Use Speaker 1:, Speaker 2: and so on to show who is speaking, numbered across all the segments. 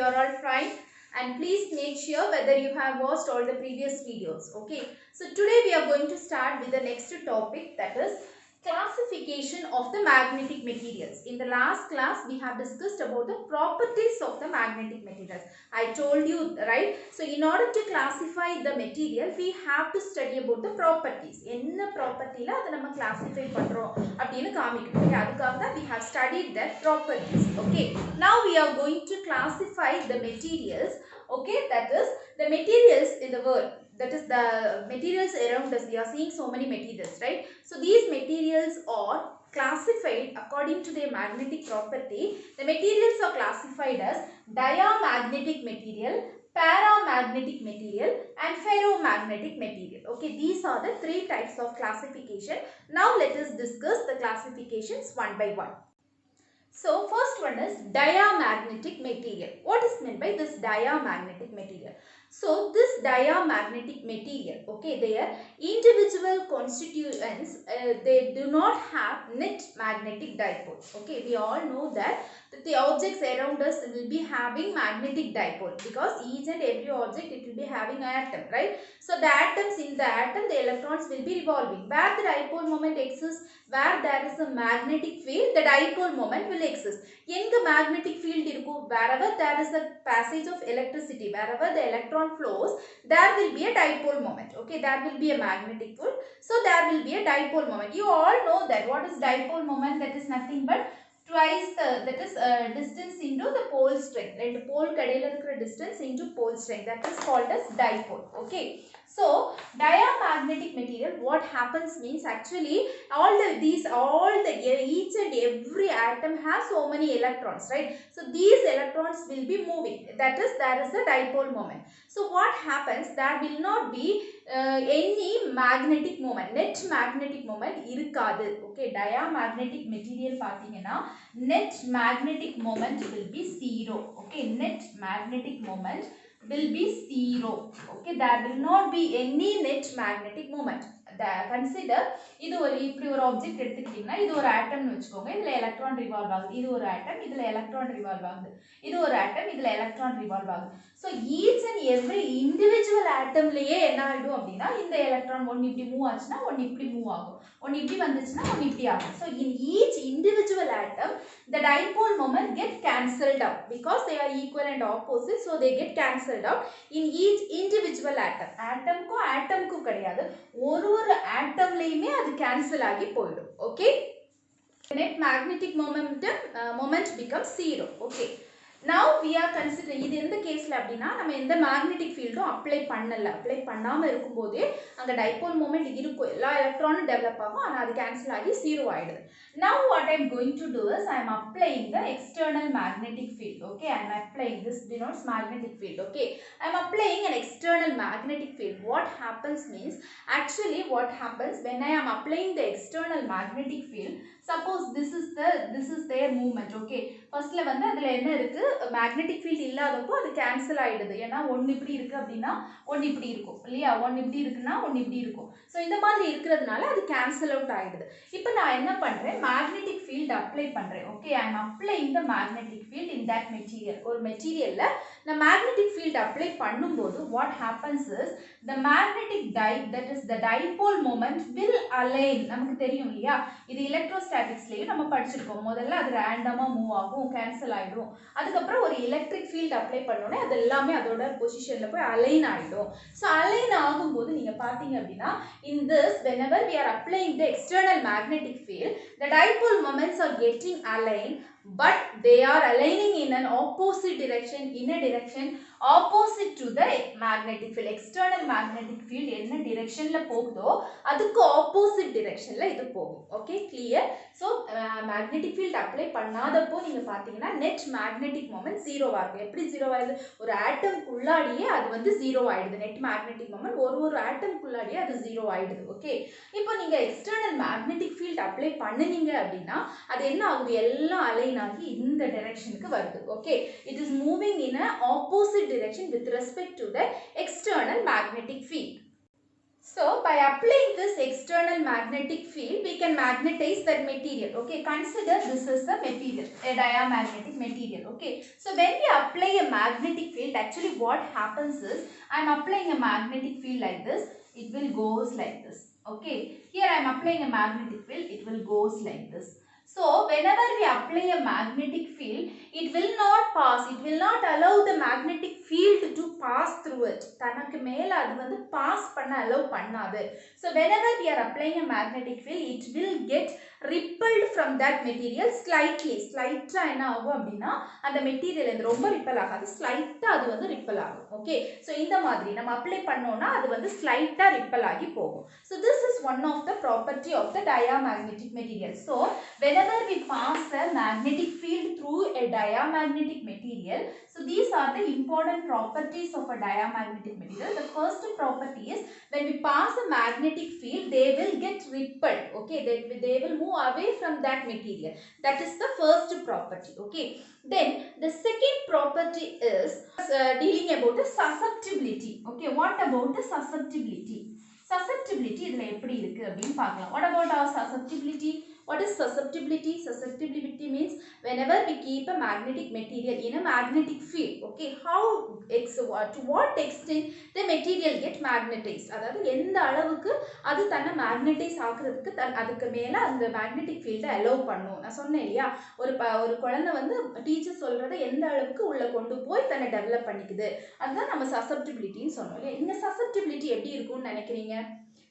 Speaker 1: are all fine, and please make sure whether you have watched all the previous videos. Okay, so today we are going to start with the next topic, that is classification of the magnetic materials. In the last class we have discussed about the properties of the magnetic materials. I told you, right? So in order to classify the material we have to study about the properties. என்ன property la adha நம்ம classify பண்றோம் அப்படினு காமிக்கணும். Okay, அதுக்காக தான் we have studied the properties. Okay, now we are going to classify the materials. Okay, that is the materials in the world, that is the materials around us. We are seeing so many materials, right? So these materials are classified according to their magnetic property. The materials are classified as diamagnetic material, paramagnetic material and ferromagnetic material. Okay, these are the three types of classification. Now let us discuss the classifications one by one. So first one is diamagnetic material. What is meant by this diamagnetic material? So this diamagnetic material, okay, their individual constituents, they do not have net magnetic dipole. Okay, we all know that the objects around us will be having magnetic dipole, because each and every object it will be having an atom, right? So the atoms, in the atom the electrons will be revolving. Where the dipole moment exists, where there is a magnetic field, the dipole moment will exist. எங்க magnetic field இருக்கும், wherever there is a passage of electricity, wherever the electron flows, there will be a dipole moment. Okay, there will be a magnetic field, so there will be a dipole moment. You all know that what is dipole moment? That is nothing but twice the, that is distance into the pole strength. Rendu pole kadaiல இருக்கிற distance into pole strength, that is called as dipole. Okay, so diamagnetic material, what happens means, actually all the each and every atom has so many electrons, right? So these electrons will be moving, that is there is a dipole moment. So what happens, there will not be any magnetic moment, net magnetic moment irukadu. Okay, diamagnetic material pathina net magnetic moment will be zero. Okay, net magnetic moment will be zero. Okay, there will not be any net magnetic moment. Consider இது ஒரு இப்படி ஒரு object எடுத்துக்கிட்டீங்கன்னா, இது ஒரு ஆட்டம்னு வெச்சுக்கோங்க. இதுல electron revolve ஆகுது. இது ஒரு ஆட்டம், இதுல எலக்ட்ரான் ரிவால்வ் ஆகுது. இது ஒரு ஆட்டம், இதுல எலக்ட்ரான் ரிவால்வ் ஆகுது. So each and every individual atomலயே என்ன ஆயிடும் அப்படினா, இந்த எலக்ட்ரான் ஒன்னு இப்படி மூவ் ஆச்சுனா ஒன்னு இப்படி மூவ் ஆகும். ஒன்னு இப்படி வந்துச்சுனா ஒன்னு இப்படி ஆகும். So in each individual atom the dipole moment get cancelled out, because they are equal and opposite, so they get cancelled out in each individual atom. atomku கிடையாது, ஒரு atomலயுமே அது cancel ஆகி போய்டும். Okay, net magnetic moment becomes zero. Okay, now we are considering இது எந்த கேஸ்ல அப்படினா, நம்ம எந்த magnetic field அப்ளை பண்ணாம இருக்கும்போது அங்க dipole moment இருக்கும், எல்லா எலக்ட்ரானும் டெவலப் ஆகும், ஆனா அது கேன்சல் ஆகி ஜீரோ ஆயிடுது. Now what I am going to do is I am applying the external magnetic field. Okay, I am applying, this denotes magnetic field. Okay, I am applying an external magnetic field. What happens means, actually what happens when I am applying the external magnetic field, suppose this is their movement. Okay, firstல வந்து அதுல என்ன இருக்கு, magnetic field இல்லாதப்போ அது cancel ஆயிடுது. ஏனா ஒன்னு இப்படி இருக்கு அப்படினா ஒன்னு இப்படி இருக்கும் இல்லையா, ஒன்னு இப்படி இருக்குனா ஒன்னு இப்படி இருக்கும். சோ இந்த மாதிரி இருக்குறதுனால அது கேன்சல் அவுட் ஆயிடுது. இப்போ நான் என்ன பண்றேன், magnetic field அப்ளை பண்றேன். Okay, I am applying the magnetic field in that material. ஒரு மெட்டீரியல்ல நான் magnetic field அப்ளை பண்ணும்போது what happens is, the magnetic that is the dipole moment will align. நமக்கு தெரியும் இல்லையா, இது எலக்ட்ரோஸ்டாட்டிக்ஸ்லயே நம்ம படிச்சிருக்கோம். முதல்ல அது ரேண்டமா மூவ் ஆகும், கேன்சல் ஆயிடும். அதுக்கு அப்புறம் ஒரு எலக்ட்ரிக் ஃபீல்ட் அப்ளை பண்ணோனே அது எல்லாமே அதோட பொசிஷன்ல போய் அலைன் ஆயிடும். சோ அலைன் ஆகும்போது நீங்க பாத்தீங்க அப்படினா, in this whenever we are applying the external magnetic field, the dipole moments are getting aligned, but they are aligning in an opposite direction, in a direction opposite to the magnetic field. External magnetic field என்ன directionல போகுதோ அதுக்கு opposite directionல இது போகும். Okay, clear? So magnetic field apply பண்ணாதப்போ நீங்க பாத்தீங்கன்னா net magnetic moment zero ஆகும். எப்படி zero ஆகுது, ஒரு ஆட்டம் குள்ளாடியே அது வந்து zero ஆயிடுது. net magnetic moment ஒரு ஆட்டம் குள்ளாடியே அது zero ஆயிடுது. Okay, இப்போ நீங்க external magnetic field apply பண்ணுனீங்க அப்படினா அது என்ன ஆகுது, எல்லாம் அலைன் ஆகி இந்த directionக்கு வருது. Okay, it is moving in a opposite direction with respect to the external magnetic field. So by applying this external magnetic field, we can magnetize that material. Okay, consider this is the material, a diamagnetic material. Okay, so when we apply a magnetic field, actually what happens is, I am applying a magnetic field like this, it will goes like this. Okay, here I am applying a magnetic field, it will goes like this. So whenever we apply a magnetic field, it will not pass, it will not allow the magnetic field to pass through it. தனக்கு மேல அது வந்து pass பண்ண allow பண்ணாது. So whenever we are applying a magnetic field, it will get repelled from that material slightly. Slight என்ன ஆகும் அப்படினா அந்த மெட்டீரியல் வந்து ரொம்ப ரிப்பல் ஆகாது, ஸ்லைட்டா அது வந்து ரிப்பல் ஆகும். ஓகே, சோ இந்த மாதிரி நம்ம அப்ளை பண்ணோம்னா அது வந்து ஸ்லைட்டா ரிப்பல் ஆகி போகும். So this is one of the property of the diamagnetic material. So whenever we pass a magnetic field through a diamagnetic material, so these are the important properties of a diamagnetic material. The first property is, when we pass a magnetic field, they will get repelled. Okay, they will move away from that material. That is the first property. Okay, then the second property is dealing about the susceptibility. Okay, what about the susceptibility? Susceptibility idhula eppadi irukku appdi paakalam. What about our susceptibility? What is susceptibility? Susceptibility means whenever we keep a magnetic material in a magnetic field, okay, to what extent the material get magnetized, அதாவது எந்த அளவுக்கு அது தன்னை magnetise ஆக்குறதுக்கு அதுக்கு மேல அந்த magnetic ஃபீல்டை allow பண்ணும். நான் சொன்னேன் இல்லையா, ஒரு குழந்தை வந்து டீச்சர் சொல்றதை எந்த அளவுக்கு உள்ள கொண்டு போய் தன்னை டெவலப் பண்ணிக்குது, அதுதான் நம்ம சசப்டிபிலிட்டின்னு சொன்னோம் இல்லையா. இந்த சசப்டிபிலிட்டி எப்படி இருக்கும்னு நினைக்கிறீங்க?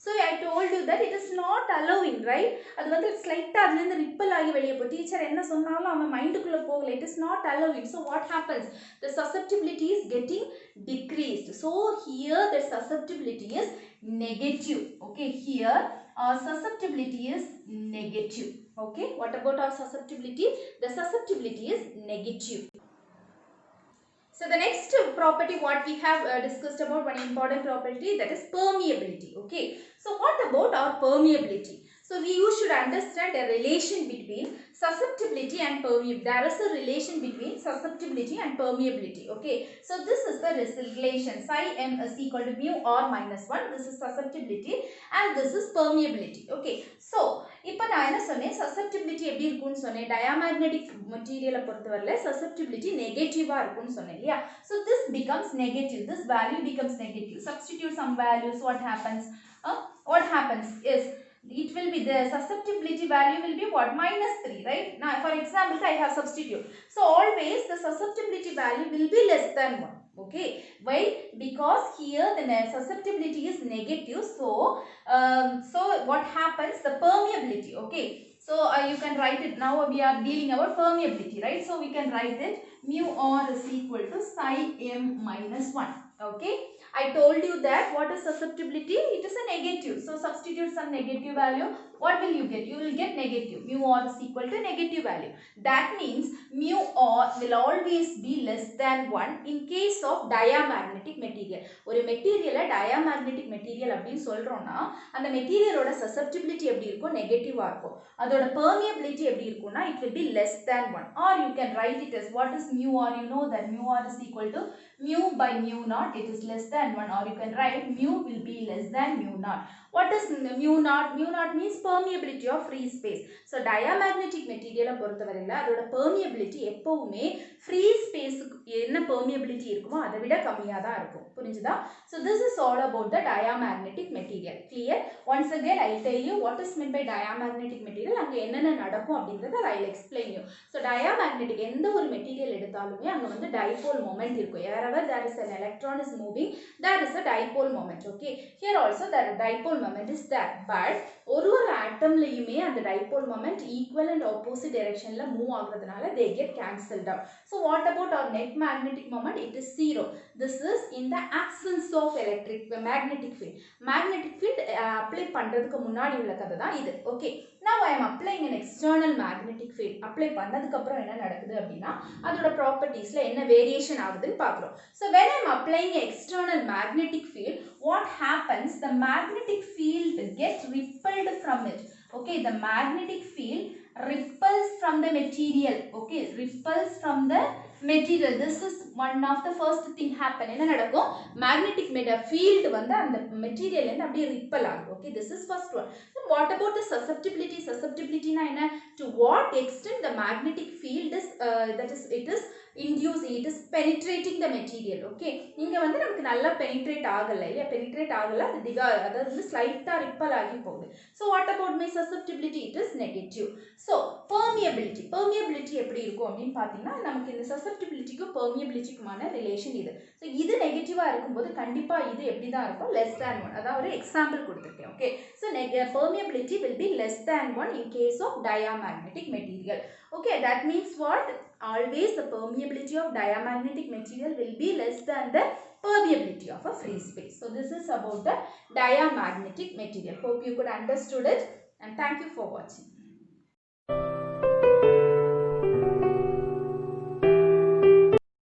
Speaker 1: So I told you that it is not allowing, right? அது வந்து ஸ்லைட்டா அதுல இருந்து ரிப்பல் ஆகி வெளியே போ, டீச்சர் என்ன சொன்னாலும் அவன் மைண்டுக்குள்ள போகல. It is not allowing. So what happens? The susceptibility is getting decreased. So here the susceptibility is negative. Okay, here our susceptibility is negative. Okay, what about our susceptibility? The susceptibility is negative. So the next property what we have discussed about, one important property, that is permeability. Okay, so what about our permeability? So you should understand a relation between susceptibility and permeability. There is a relation between susceptibility and permeability. Okay, so this is the relation. Psi m is equal to mu r minus 1. This is susceptibility and this is permeability. Okay, so இப்போ நான் என்ன சொன்னேன், susceptibility எப்படி இருக்கும்னு சொன்னேன், diamagnetic மெட்டீரியலை பொறுத்தவரையில susceptibility நெகட்டிவா இருக்கும்னு சொன்னேன் இல்லையா. So this becomes negative, this value becomes negative. Substitute some values, what happens is, it will be, the susceptibility value will be what? -3, right? Now for example I have substitute, so always the susceptibility value will be less than 1. Okay, why? Because here the susceptibility is negative. So what happens, the permeability, okay, so you can write it. Now we are dealing about permeability, right? So we can write it mu r is equal to psi m minus 1. Okay, I told you that what is susceptibility? It is a negative. So substitute some negative value. What will you get? You will get negative. Mu r is equal to negative value. That means mu r will always be less than 1 in case of diamagnetic material. ஒரு மெட்டீரியலை diamagnetic material அப்படின்னு சொல்றோம்னா அந்த மெட்டீரியலோட susceptibility எப்படி இருக்கும்? நெகட்டிவா இருக்கும். அதோட permeability எப்படி இருக்கும்னா it will be less than 1. Or you can write it as, what is mu r? You know that mu r is equal to mu by mu naught. It is less than 1. Or you can write mu will be less than mu naught. What is mu naught? Mu naught means permeability of free space. So diamagnetic material பொறுத்தவரையில அதோட permeability எப்பவுமே free space என்ன permeability இருக்குமோ அதை விட கம்மியா தான் இருக்கும். புரிஞ்சுதா? So this is all about the diamagnetic material. Clear? Once again I will tell you what is meant by diamagnetic material. அங்க என்னென்ன நடக்கும் அப்படிங்கறத I will explain you. So diamagnetic எந்த ஒரு மெட்டீரியல் எடுத்தாலுமே அங்க வந்து dipole moment இருக்கும். Wherever there is an electron is moving, there is a dipole moment. Okay, here also the dipole moment is there, but ஒரு atomலயுமே அந்த dipole moment equal and opposite directionல move ஆகுறதுனால they get cancelled out. So what about our net magnetic moment? It is 0. This is in the absence of magnetic field. Magnetic field apply பண்றதுக்கு முன்னாடி உள்ள கதை தான் இது. Okay, now I am applying an external magnetic field. apply பண்ணதுக்கு அப்புறம் என்ன நடக்குது அப்படினா அதோட propertiesல என்ன variation ஆகுதுன்னு பார்க்கிறோம். So when I am applying an external magnetic field, what happens? The magnetic field gets repelled from it. Okay, the magnetic field repels from the material. Okay, repels from the material. This is one of the first thing happen. என்ன நடக்கும்? Magnetic field வந்து அந்த material வந்து அப்படியே repel ஆகும். Okay, this is first one. Then what about the susceptibility? Susceptibility na என்ன? To what extent the magnetic field is it is induced, it is penetrating the material. Okay, இங்க வந்து நமக்கு நல்லா penetrate ஆகல இல்லையா? penetrate ஆகல, அது அதாவது வந்து ஸ்லைட்டா ரிப்பல் ஆகி போகுது. So what about my susceptibility? It is negative. So permeability. Permeability எப்படி இருக்கும் அப்படின்னு பார்த்தீங்கன்னா நமக்கு இந்த susceptibilityக்கும் permeabilityக்குமான ரிலேஷன் இது. ஸோ இது நெகட்டிவா இருக்கும்போது கண்டிப்பா இது எப்படி தான் இருக்கும்? less than 1. அதாவது ஒரு எக்ஸாம்பிள் கொடுத்துருக்கேன். Okay, so permeability will be less than 1 in case of diamagnetic material. Okay, that means what? Always the permeability of diamagnetic material will be less than the permeability of a free space. So this is about the diamagnetic material. Hope you could understood it, and thank you for watching.